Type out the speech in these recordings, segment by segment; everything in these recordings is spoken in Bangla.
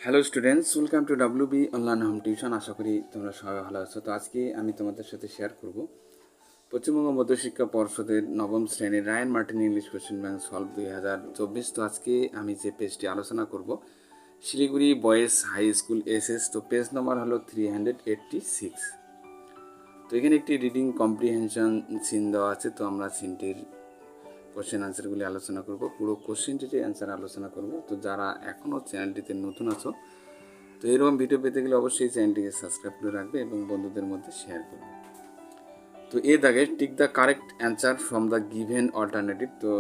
Hello students, welcome to WB online home tuition. আশা করি তোমরা সবাই ভালো আছো। তো আজকে আমি তোমাদের সাথে শেয়ার করব পশ্চিমবঙ্গ মধ্যশিক্ষা পর্ষদের নবম শ্রেণীর Ray and Martin English question bank solve 2024। তো আজকে আমি যে পেজটি আলোচনা করব Siliguri boys high school SS. তো পেজ নম্বর হলো 386। তো এখানে একটি রিডিং কম্প্রিহেনশন সিন দেওয়া আছে। তো আমরা সিনটির কোশ্চেন অ্যান্সারগুলি আলোচনা করব, পুরো কোশ্চেনটির অ্যান্সার আলোচনা করব। তো যারা এখনও চ্যানেলটিতে নতুন আছো, তো এরকম ভিডিও পেতে গেলে অবশ্যই চ্যানেলটিকে সাবস্ক্রাইব করে রাখবে এবং বন্ধুদের মধ্যে শেয়ার করবে। তো এর আগে tick the correct answer from the given alternative. তো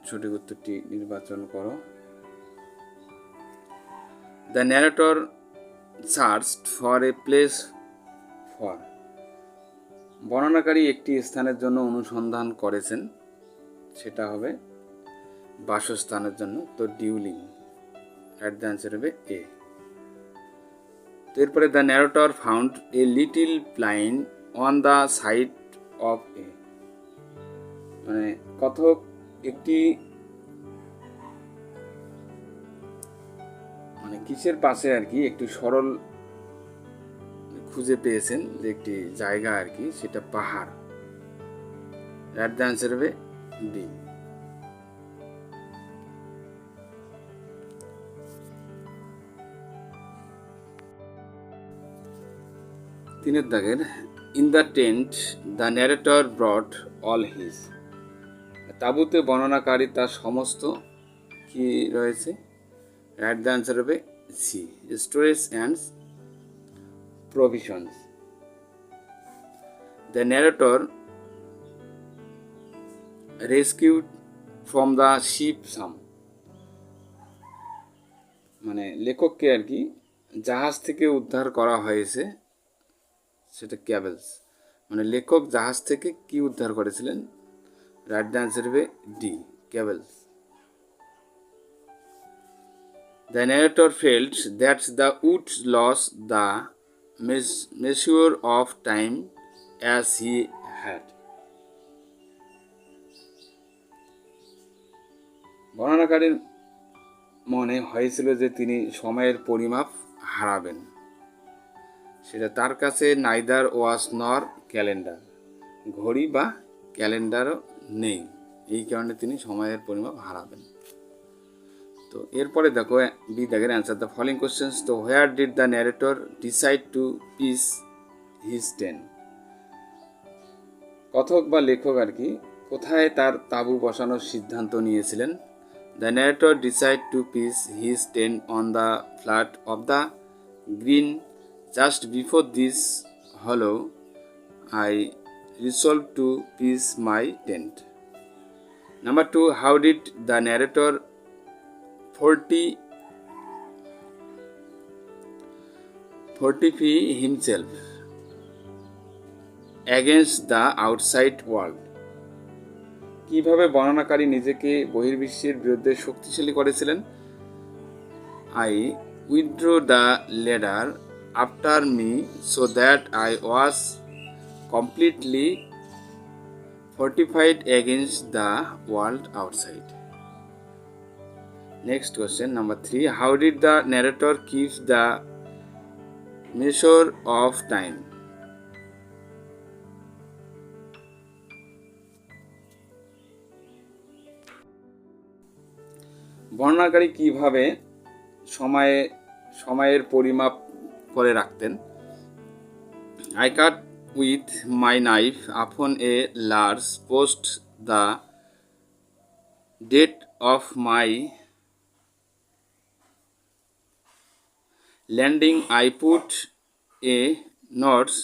সঠিক উত্তরটি নির্বাচন করো। The narrator searched for a place for, বর্ণনাকারী একটি স্থানের জন্য অনুসন্ধান করেছেন, সেটা হবে বাসস্থানের জন্য। তো ডিউলিং, অ্যাট দ্য অ্যান্সার হবে এ। তো এরপরে the narrator found a little plain on the side of a, মানে কথক একটি মানে কিসের পাশে আর কি একটু সরল খুঁজে পেয়েছেন, যে একটি জায়গা আর কি, সেটা পাহাড়। অ্যাট দ্য অ্যান্সার হবে বি। তিনের দাগের in the tent the narrator brought all his, তাঁবুতে বর্ণনাকারী তার সমস্ত কি রয়েছে। অ্যাট দ্য অ্যান্সার হবে C, storage and provisions. The narrator rescued from the ship some, মানে লেখককে আর কি জাহাজ থেকে উদ্ধার করা হয়েছে, সেটা ক্যাবেলস। মানে লেখক জাহাজ থেকে কি উদ্ধার করেছিলেন। রাইট দ্য অ্যান্সার হবে D, cables. The narrator felt that the would lose the measure of time as he had, বর্ণনাকারীর মনে হয়েছিল যে তিনি সময়ের পরিমাপ হারাবেন, সেটা তার কাছে নাইদার ওয়াজ নর ক্যালেন্ডার, ঘড়ি বা ক্যালেন্ডারও নেই, এই কারণে তিনি সময়ের পরিমাপ হারাবেন। তো এরপরে দেখো বি দাগের অ্যান্সার দ্য ফলোইং কোশ্চেন্স। তো where did the narrator decide to pitch his tent, কথক বা লেখক আর কি কোথায় তার তাঁবু বসানোর সিদ্ধান্ত নিয়েছিলেন। The narrator decide to pitch his tent on the flat of the green just before this hollow I resolved to pitch my tent. Number 2, how did the narrator fortify himself against the outside world, কিভাবে বর্ণনাকারী নিজেকে বহির্বিশ্বের বিরুদ্ধে শক্তিশালী করেছিলেন। I withdraw the ladder after me so that I was completely fortified against the world outside. Next question, number 3, how did the narrator keep the measure of time. বর্ণনাকারী কিভাবে সময়ের পরিমাপ করে রাখতেন। I cut with my knife upon a large post the date of my landing. I put a notes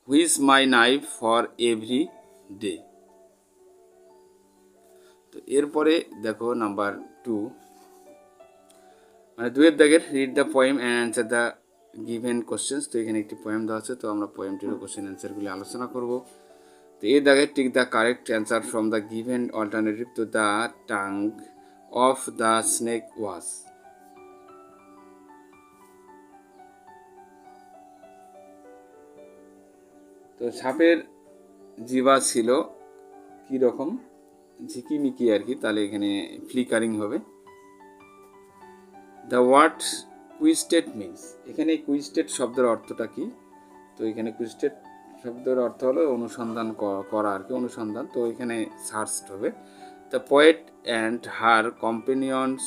with my knife for every day. তো এরপরে দেখো নাম্বার 2, মানে 2 এর দাগের read the poem and answer the given questions. তো এখানে একটি পোয়েম দেওয়া আছে, তো আমরা পোয়েমটির কোশ্চেন অ্যান্সারগুলি আলোচনা করব। তো এই দাগের tick the correct answer from the given alternative. তো the tongue of the snake was, তো সাপের জিহ্বা ছিল কি রকম, ঝিকিমিকি আর কি, তাহলে এখানে ফ্লিকারিং হবে। দ্য ওয়ার্ড কুইস্টেড মিনস, এখানে কুইস্টেড শব্দের অর্থটা কি? তো এখানে কুইস্টেড শব্দের অর্থ হলো অনুসন্ধান করা আর কি, অনুসন্ধান। তো এখানে সার্চ হবে। The poet and her companions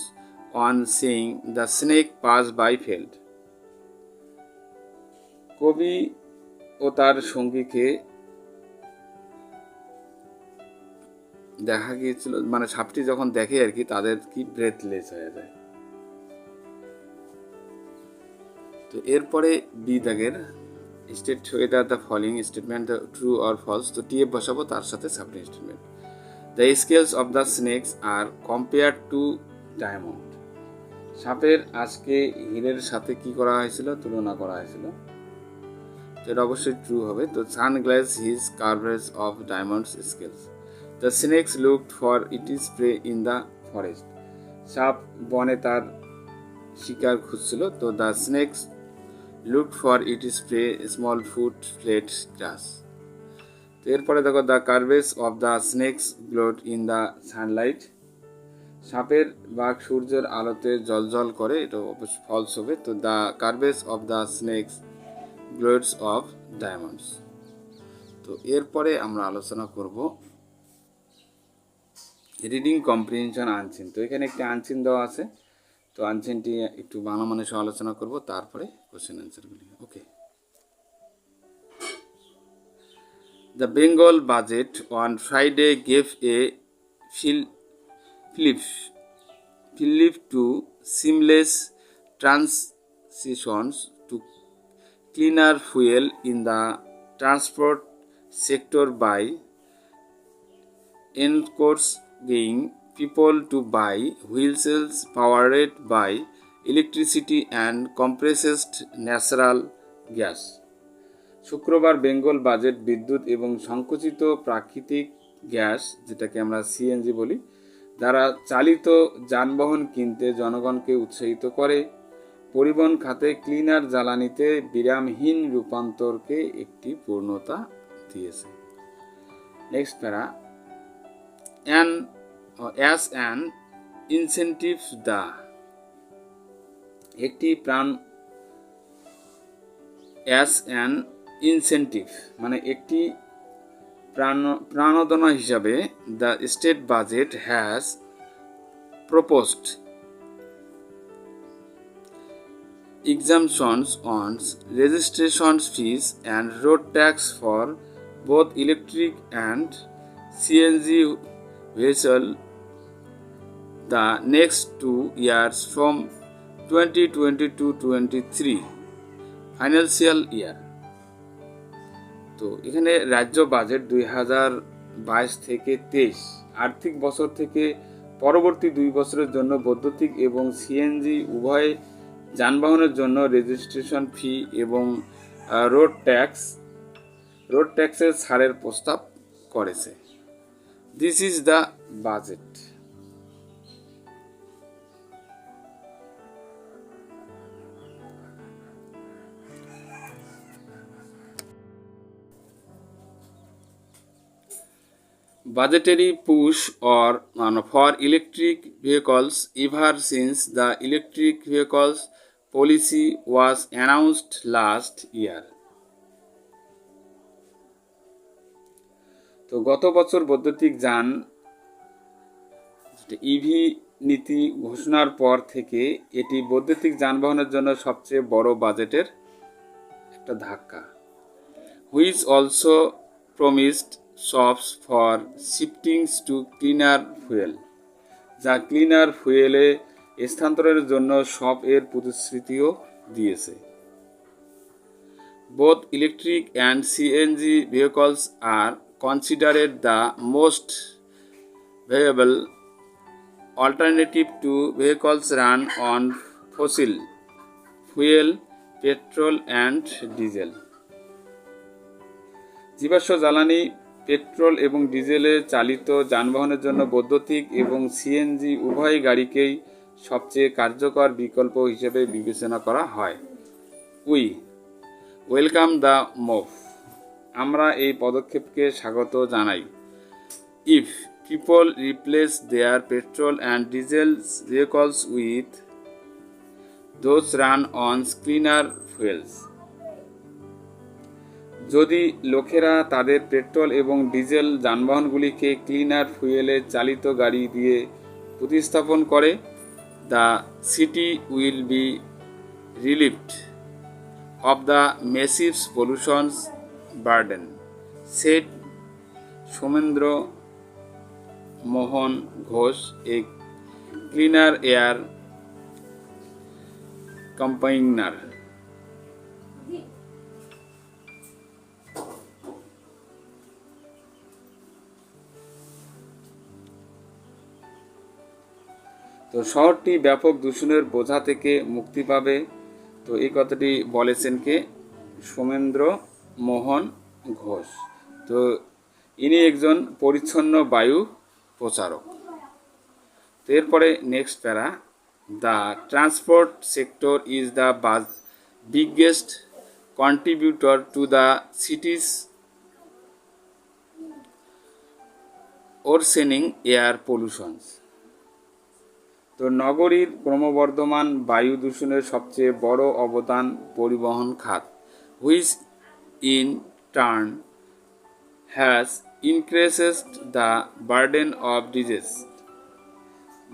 on seeing the snake pass by fled. কবি ও তার সঙ্গীকে দেখা গিয়েছিল, মানে সাপটি যখন দেখে আর কি, তাদের কি ব্রেথলেস হয়ে যায়। তো এরপরে বি দাগের state whether the following statement true or false. তো টিএফ বসাবো, তার সাথে সাবটেন statement. The scales of the snakes are compare to diamond. সাপের আজকে হীরের সাথে কি করা হয়েছিল? তুলনা করা হয়েছিল। তো এটা অবশ্যই ট্রু হবে। তো sunglass his curves of diamonds scales. The snakes looked for its prey in the forest. সাপ বনে তার শিকার খুঁজছিল। তো the snakes looked for its prey small food plate grass. তো এরপরে দেখো the curves of the snakes glowed in the sunlight. সাপের বাঘ সূর্যের আলোতে জলজল করে, এটা অবশ্যই ফলস হবে। তো the curves of the snakes glowed of diamonds. তো এরপরে আমরা আলোচনা করব রিডিং কম্প্রিহেনশন আনচিন। তো এখানে একটি আনচিন দেওয়া আছে, তো আনচিনটি একটু বাংলা মানে সহ আলোচনা করব, তারপরে কোশ্চেন অ্যান্সারগুলি। Okay. The Bengal budget on Friday gave a flip to seamless transitions to cleaner fuel in the transport sector by encouraging people to buy vehicles powered by electricity and compressed natural gas. শুক্রবার বেঙ্গল বাজেট বিদ্যুৎ এবং সংকুচিত প্রাকৃতিক গ্যাস, যেটাকে আমরা সিএনজি বলি, দ্বারা চালিত যানবাহন কিনতে জনগণকে উৎসাহিত করে। পরিবহন খাতে ক্লিনার জ্বালানিতে বিরামহীন রূপান্তরকে একটি পূর্ণতা দিয়েছে। নেক্সট প্যারা, অ্যাজ অ্যান ইনসেন্টিভ দ্য, একটি অ্যাজ অ্যান ইনসেন্টিভ মানে একটি প্রাণোদনা হিসাবে, the state budget has proposed exemptions on registration fees and road tax for both electric and CNG vehicles the next 2 years from 2022-23 financial year. তো এখানে রাজ্য বাজেট 2022 থেকে 23 আর্থিক বছর থেকে পরবর্তী 2 বছরের জন্য বৈদ্যুতিক এবং সিএনজি উভয় যানবাহনের জন্য রেজিস্ট্রেশন ফি এবং রোড ট্যাক্সের ছাড়ের প্রস্তাব করেছে। This is the budget. Budgetary push for electric vehicles ever since the electric vehicles policy was announced last year. তো গত বছর বৈদ্যুতিক যান ইভি নীতি ঘোষণার পর থেকে এটি বৈদ্যুতিক যানবাহনের জন্য সবচেয়ে বড় বাজেটের একটা ধাক্কা। Which also promised sops for shiftings to cleaner fuel, যা ক্লিনার ফুয়েলে স্থানান্তরের জন্য শপ এর প্রতিশ্রুতিও দিয়েছে। Both electric and CNG vehicles are considered the most viable alternative to vehicles run on fossil fuel, petrol and diesel. জীবাশ্ম জ্বালানি, পেট্রোল এবং ডিজেলে চালিত যানবাহনের জন্য বৈদ্যুতিক এবং সিএনজি উভয় গাড়িকেই সবচেয়ে কার্যকর বিকল্প হিসেবে বিবেচনা করা হয়। উই ওয়েলকাম দ্য মুভ, আমরা এই পদক্ষেপকে স্বাগত জানাই। If people replace their petrol and diesel vehicles with those run on cleaner fuels. যদি লোকেরা তাদের পেট্রোল এবং ডিজেল যানবাহনগুলিকে ক্লিনার ফুয়েলে চালিত গাড়ি দিয়ে প্রতিস্থাপন করে, the city will be relieved of the massive pollution burden, said Somendra Mohan Ghosh, a cleaner air campaigner. তো শহরটি ব্যাপক দূষণের বোঝা থেকে মুক্তি পাবে। তো এই কথাটি বলেছেন কে? সোমেন্দ্র মোহন ঘোষ। তো ইনি একজন পরিচ্ছন্ন বায়ু প্রচারক। তো এরপরে next para, the transport sector is the biggest contributor to the city's worsening air pollutions. তো নগরীর ক্রমবর্ধমান বায়ু দূষণের সবচেয়ে বড় অবদান পরিবহন খাত, which in turn has increased the burden of disease,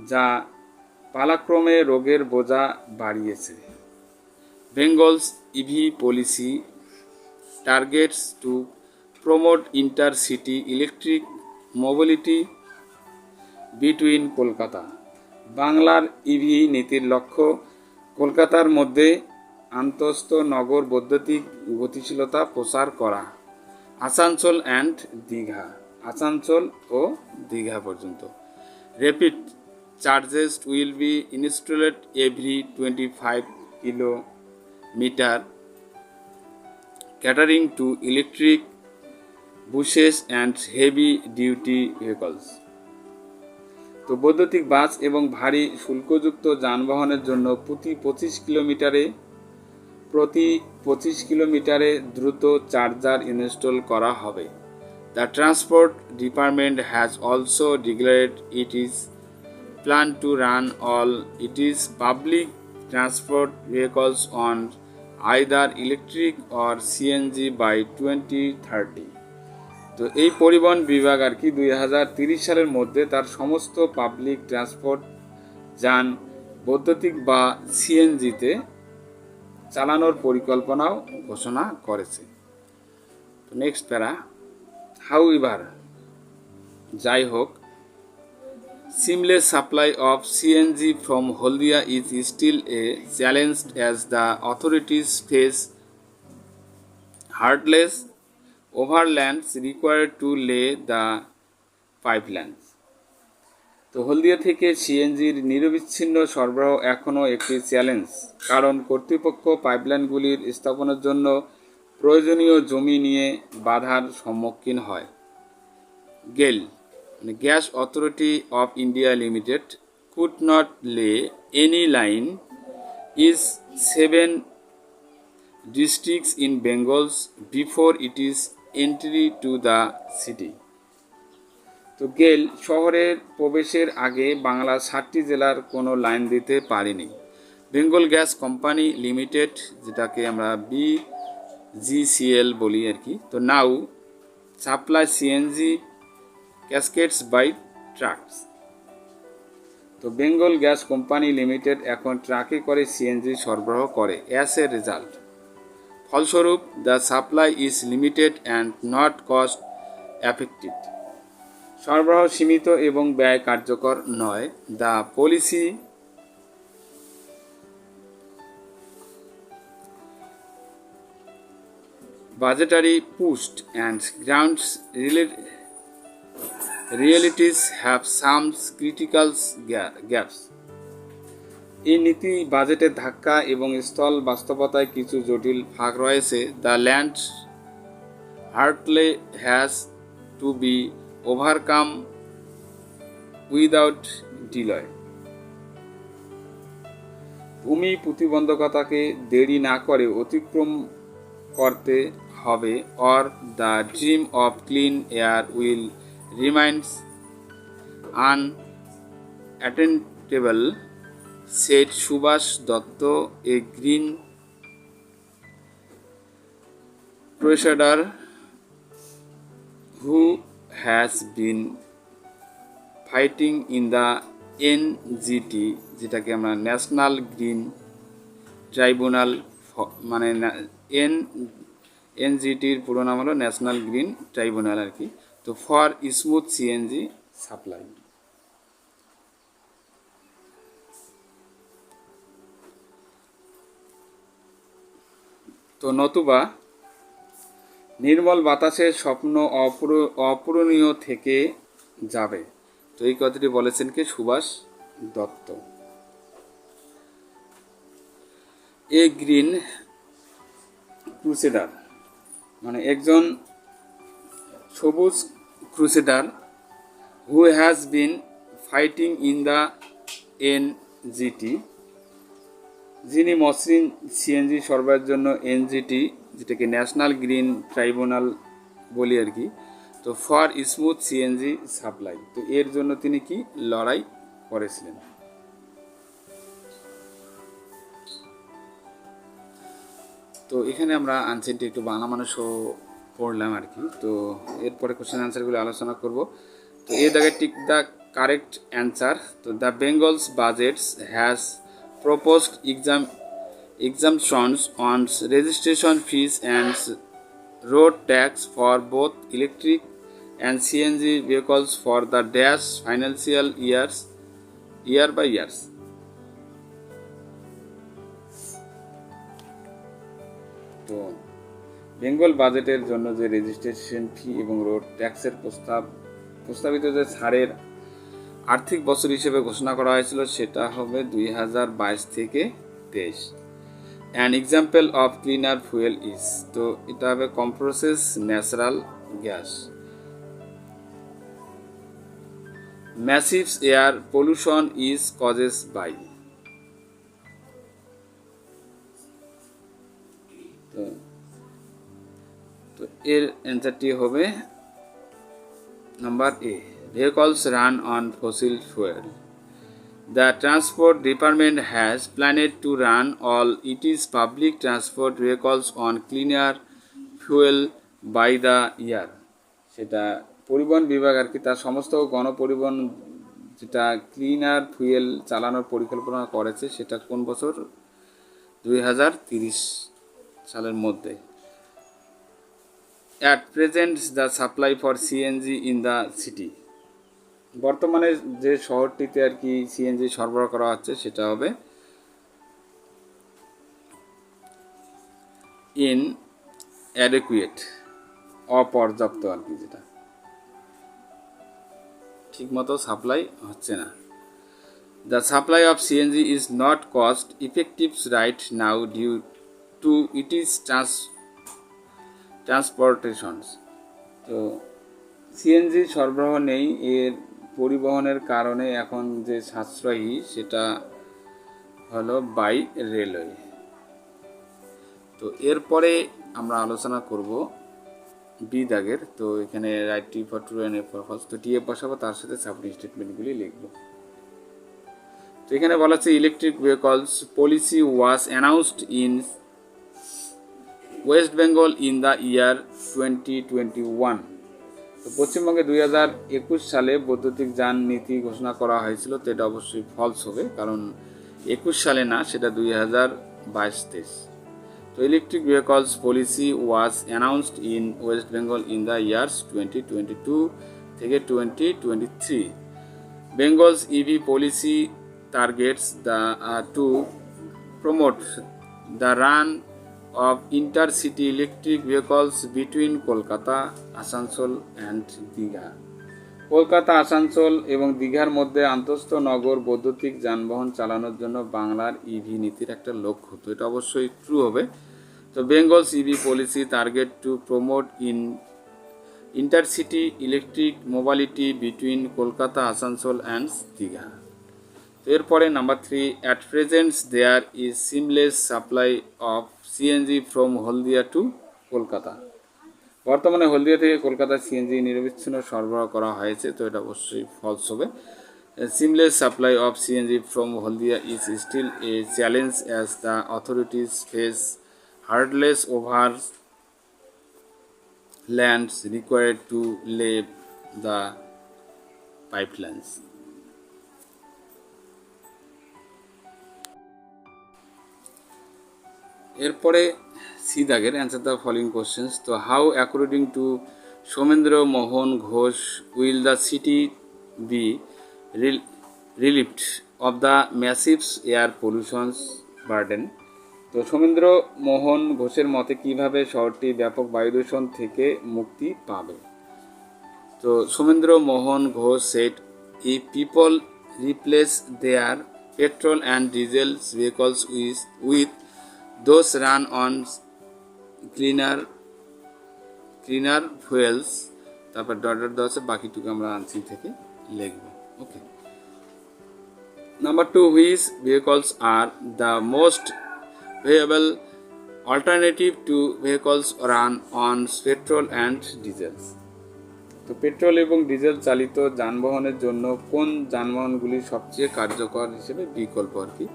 যা পালাক্রমে রোগের বোঝা বাড়িয়েছে। Bengal's EV policy targets to promote inter city electric mobility between Kolkata. বাংলার ইভি নীতির লক্ষ্য কলকাতার মধ্যে আন্তঃস্থ নগর বৈদ্যুতিক গতিশীলতা প্রসার করা। আসানসোল অ্যান্ড দীঘা, আসানসোল ও দীঘা পর্যন্ত। Rapid charges will be installed every 25 kilometre, catering two electric বুসেস and heavy duty vehicles. তো বৈদ্যুতিক বাস এবং ভারী শুল্কযুক্ত যানবাহনের জন্য প্রতি 25 কিলোমিটারে দ্রুত চার্জার ইনস্টল করা হবে। The transport department has also declared it is plan to run all it is public transport vehicles on either electric or CNG by 2030। তো এই পরিবহন বিভাগ আর কি 2030 সালের মধ্যে তার সমস্ত পাবলিক ট্রান্সপোর্ট যান বৈদ্যুতিক বা সিএনজিতে চালানোর পরিকল্পনাও ঘোষণা করেছে। তো নেক্সট প্যারা, হাউএভার, যাই হোক, seamless supply of CNG from Haldia is still a challenge as the authorities face heartless overlands required to lay the pipelines. তো হলদিয়া থেকে সিএনজির নিরবিচ্ছিন্ন সরবরাহ এখনও একটি চ্যালেঞ্জ, কারণ কর্তৃপক্ষ পাইপলাইনগুলির স্থাপনের জন্য প্রয়োজনীয় জমি নিয়ে বাধার সম্মুখীন হয়। গেল, gas authority of India limited could not lay any line is 7 districts in Bengal before it is entry to the city. তো গেল শহরের প্রবেশের আগে বাংলা 7টি জেলার কোনো লাইন দিতে পারেনি। বেঙ্গল গ্যাস কোম্পানি লিমিটেড, যেটাকে আমরা BGCL বলি আর কি, তো now supply CNG cascades by trucks. তো বেঙ্গল গ্যাস কোম্পানি লিমিটেড এখন ট্রাকে করে সিএনজি সরবরাহ করে। অ্যাজ এ রেজাল্ট, ফলস্বরূপ the supply is limited and not cost effective. সরবরাহ সীমিত এবং ব্যয় কার্যকর নয়। The policy budgetary pushed and ground realities have some critical gaps. এই নীতি বাজেটের ধাক্কা এবং স্থল বাস্তবতায় কিছু জটিল ফাঁক রয়েছে। The land hurdle has to be overcome without delay. ভূমি প্রতিবন্ধকতাকে দেরি না করে অতিক্রম করতে হবে, or the dream of clean air will remains unattainable, said Subhash Dotto, a green crusader who has been fighting in the NGT, যেটাকে আমরা ন্যাশনাল গ্রিন ট্রাইব্যুনাল, মানে এনজিটির পুরো নাম হলো ন্যাশনাল গ্রিন ট্রাইব্যুনাল আর কি। তো ফর স্মুথ সিএনজি সাপ্লাই। তো নতুবা নির্মল বাতাসের স্বপ্ন অপূরণীয় থেকে যাবে। তো এই কথাটি বলেছেন কে? Subhash Dutta. A green crusader মানে একজন সবুজ crusader, who has been fighting in the NGT, যিনি মসৃণ সিএনজি সরবরাহের জন্য এনজিটি, যেটাকে ন্যাশনাল গ্রিন ট্রাইব্যুনাল বলি আর কি, তো ফর স্মুথ সিএনজি সাপ্লাই, তো এর জন্য তিনি কি লড়াই করেছিলেন। তো এখানে আমরা আনসারটি একটু বাংলা মানুষও পড়লাম আর কি। তো এরপরে কোশ্চেন আনসারগুলো আলোচনা করব। তো এ জায়গায় টিক দ্য কারেক্ট অ্যান্সার। তো the Bengal's budgets has proposed exemptions on registration fees and road tax for both electric and CNG vehicles for the dash financial year by years. তো বেঙ্গল বাজেটের জন্য যে রেজিস্ট্রেশন ফি এবং রোড ট্যাক্সের প্রস্তাবিত যে ছাড়ের আর্থিক বছর হিসেবে ঘোষণা করা হয়েছিল সেটা হবে 2022 থেকে 23। An example of cleaner fuel is, তো এটা হবে compressed natural gas. Massive air pollution is causes by, তো এর অ্যান্সারটি হবে number A, vehicles run on fossil fuel. The Transport Department has planned to run all its public transport vehicles on cleaner fuel by the year. সেটা পরিবহন বিভাগ আর কি, তার সমস্ত গণপরিবহন যেটা ক্লিনার ফুয়েল চালানোর পরিকল্পনা করেছে সেটা কোন বছর? 2030 সালের মধ্যে। At present the supply for CNG in the city, বর্তমানে যে শহরটিতে আর কি সিএনজি সরবরাহ করা হচ্ছে সেটা হবে ইন অ্যাডেকুয়েট, অপর্যাপ্ত আর কি, যেটা ঠিকমতো সাপ্লাই হচ্ছে না। The supply of CNG is not cost effective right now due to it is transportations, তো সিএনজি সরবরাহ নেই, এর পরিবহনের কারণে এখন যে সাশ্রয়ী সেটা হলো বাই রেলওয়ে। তো এরপরে আমরা আলোচনা করব বি দাগের। তো এখানে write T for true and F for false, তো টি এ বসাবো, তার সাথে সাবমিট স্টেটমেন্টগুলি লিখব। তো এখানে বলা আছে electric vehicles policy was announced in West Bengal in the year 2021। তো পশ্চিমবঙ্গে 2021 সালে বৈদ্যুতিক যান নীতি ঘোষণা করা হয়েছিল, তো এটা অবশ্যই ফলস হবে, কারণ 21 সালে না, সেটা 2022-23। তো electric vehicles policy was announced in West Bengal in the years 2022 থেকে 2023। Bengal's EV policy targets to promote the run of intercity electric vehicles between Kolkata, Asansol and Digha. Kolkata, Asansol এবং দীঘার মধ্যে আন্তঃস্থ নগর বৈদ্যুতিক যানবাহন চালানোর জন্য বাংলার ইভি নীতির একটা লক্ষ্য, তো এটা অবশ্যই ট্রু হবে। তো Bengal's EV policy target to promote intercity electric mobility between Kolkata, Asansol and Digha. এরপরে number 3, at present there is seamless supply of CNG from Haldia to Kolkata. বর্তমানে হলদিয়া থেকে কলকাতা সিএনজি নিরবিচ্ছিন্ন সরবরাহ করা হয়েছে, তো এটা অবশ্যই ফলস হবে। A seamless supply of CNG from Haldia is still a challenge as the authorities face hurdles over lands required to lay the pipelines. এরপরে সি দাগের অ্যান্সার দ্য ফলোইং কোশ্চেন্স। তো how according to Somendra Mohan Ghosh will the city be relieved of the massive air pollutions burden. তো সোমেন্দ্র মোহন ঘোষের মতে কিভাবে শহরটি ব্যাপক বায়ুদূষণ থেকে মুক্তি পাবে। তো Somendra Mohan Ghosh set if people replace their petrol and diesel vehicles with those run on cleaner fuels, তারপর ডট ডট দেওয়া আছে, বাকিটুকু আমরা আনসিন থেকে লিখব। ওকে, number 2, which vehicles are the most viable alternative to vehicles run on petrol and diesel। তো পেট্রোল এবং ডিজেল চালিত যানবাহনের জন্য কোন যানবাহনগুলি সবচেয়ে কার্যকর হিসেবে বিকল্প আর কি।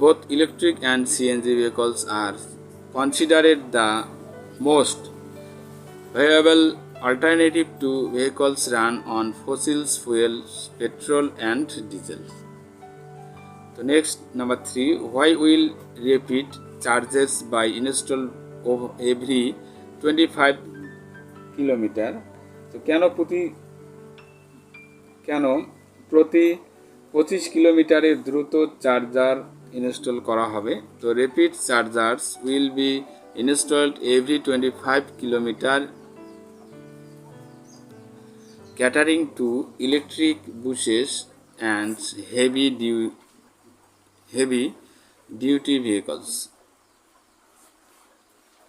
Both electric and CNG vehicles are considered the most viable alternative to vehicles run on fossils fuels petrol and diesel. তো next number 3, why will rapid chargers be installed every 25 kilometre. তো কেন প্রতি 25 কিলোমিটারে দ্রুত চার্জার ইনস্টল করা হবে। তো rapid chargers will be installed every 25 kilometre catering two electric বুসেস and heavy duty vehicles.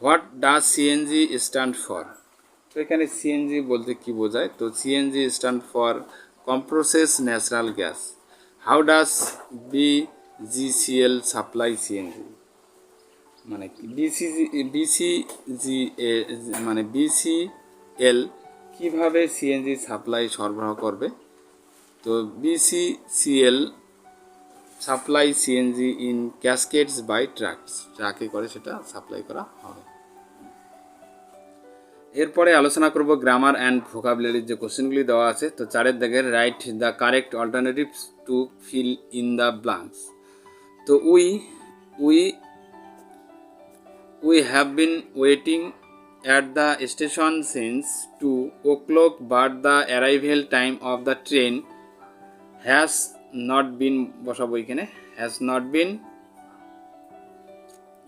What does CNG stand for? তো এখানে সিএনজি বলতে কি বোঝায়। তো CNG stand for compressed natural gas. How does BGCL supply CNG, মানে বিসিএল কিভাবে সিএনজি সাপ্লাই সরবরাহ করবে। তো BCCL supply CNG in cascades by trucks, ট্রাকে করে সেটা সাপ্লাই করা হবে। এরপরে আলোচনা করব গ্রামার অ্যান্ড ভোকাবুলারির যে কোশ্চেনগুলি দেওয়া আছে। তো 4 দাগের write the correct alternatives to fill in the blanks. তো we have been waiting at the station since 2 o'clock but the arrival time of the train has not been, বসাবো এখানে, has not been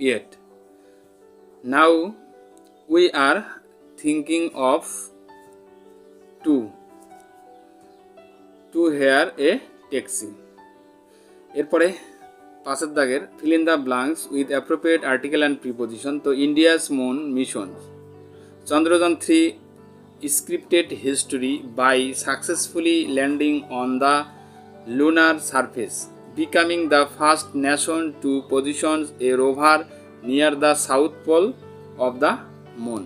yet. Now we are thinking of to hire a taxi। এরপরে 5 দাগের fill in the blanks with appropriate article and preposition। তো India's moon mission, Chandrayaan 3 scripted history by successfully landing on the lunar surface, becoming the first nation to position a rover near the south pole of the moon।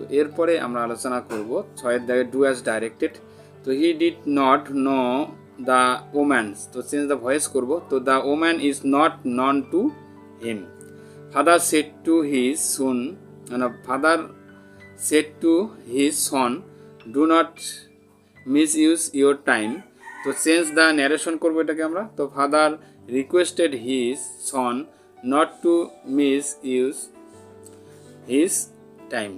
তো এরপরে আমরা আলোচনা করব 6 দাগে ডু অ্যাজ ডাইরেক্টেড। তো he did not know the woman's, তো চেঞ্জ দ্য ভয়েস করব। তো the woman is not known to him. Father said to his son do not misuse your time. তো চেঞ্জ দ্য ন্যারেশন করবো এটাকে আমরা। তো father requested his son not to misuse his time.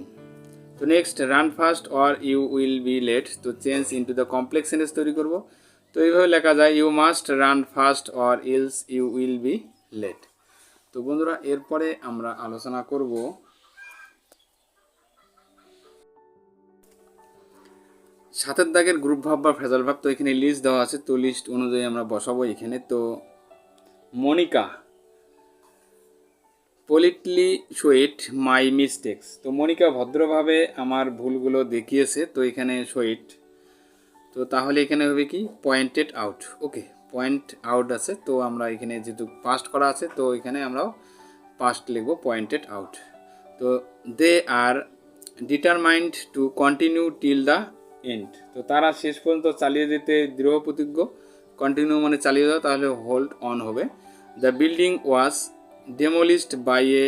তো next run fast or you will be late. তো change into the complex sentence তৈরি করব। তো এইভাবে লেখা যায় you must run fast or else you will be late. তো বন্ধুরা এরপরে আমরা আলোচনা করব 7 দাগের গ্রুপ ভাব বা ফ্রেজাল ভাব। তো এখানে লিস্ট দেওয়া আছে, তো লিস্ট অনুযায়ী আমরা বসাবো এখানে। তো মনিকা politely শোয়েট মাই মিস্টেক্স। তো মনিকা ভদ্রভাবে আমার ভুলগুলো দেখিয়েছে। তো এখানে শোয়েট, তো তাহলে এখানে হবে কি পয়েন্টেড আউট। ওকে, পয়েন্ট আউট আছে, তো আমরা এখানে যেহেতু পাস্ট করা আছে তো এখানে আমরাও পাস্ট লিখবো, পয়েন্টেড আউট। তো they are determined to continue till the end. তো তারা শেষ পর্যন্ত চালিয়ে যেতে দৃঢ় প্রতিজ্ঞ। কন্টিনিউ মানে চালিয়ে যাও, তাহলে হোল্ড অন হবে। The building was demolished by a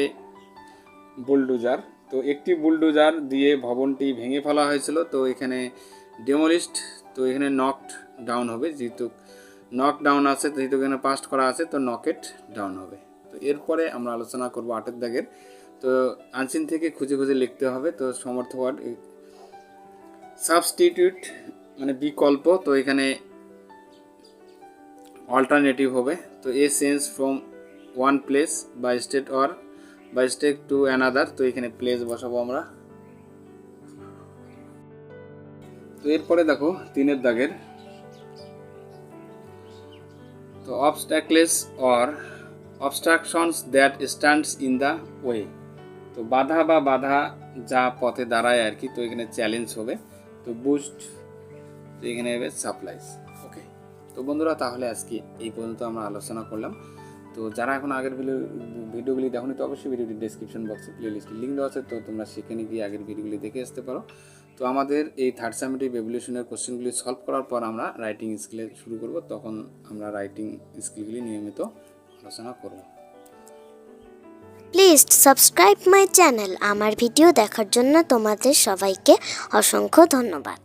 bulldozer. তো একটি বুলডোজার দিয়ে ভবনটি ভেঙে ফেলা হয়েছিল। তো এখানে ডেমোলিশড, তো এখানে নকড ডাউন হবে, যেহেতু নক ডাউন আছে, যেহেতু এখানে পাস্ট করা আছে, তো নকেট ডাউন হবে। তো এরপরে আমরা আলোচনা করব 8 দাগের। তো আনসিন থেকে খুঁজে খুঁজে লিখতে হবে। তো সমর্থ ওয়ার্ড সাবস্টিটিউট মানে বিকল্প, তো এখানে অল্টারনেটিভ হবে। তো a change from one place by state or by state to another, তো এখানে প্লেস বসাবো আমরা। তো এরপরে দেখো 3 দাগের। তো obstacles or obstructions that stands in the way, তো বাধা বা বাধা যা পথে দাঁড়ায় আর কি, তো এখানে চ্যালেঞ্জ হবে। তো বুস্ট, তো এখানে হবে সাপ্লাইজ। ওকে, তো বন্ধুরা তাহলে আজকে এই পর্যন্ত আমরা আলোচনা করলাম। তো যারা এখন আগের ভিডিওগুলি দেখোনি, তো অবশ্যই ভিডিওটি ডেসক্রিপশন বক্সে প্লেলিস্টের লিঙ্ক দেওয়া আছে, তো তোমরা সেখানে গিয়ে আগের ভিডিওগুলি দেখে আসতে পারো। তো আমাদের এই থার্ড সামেটিভ এভলিউশনের কোশ্চেনগুলি সলভ করার পর আমরা রাইটিং স্কিলে শুরু করব, তখন আমরা রাইটিং স্কিলগুলি নিয়মিত আলোচনা করব। Please subscribe my channel. আমার ভিডিও দেখার জন্য তোমাদের সবাইকে অসংখ্য ধন্যবাদ।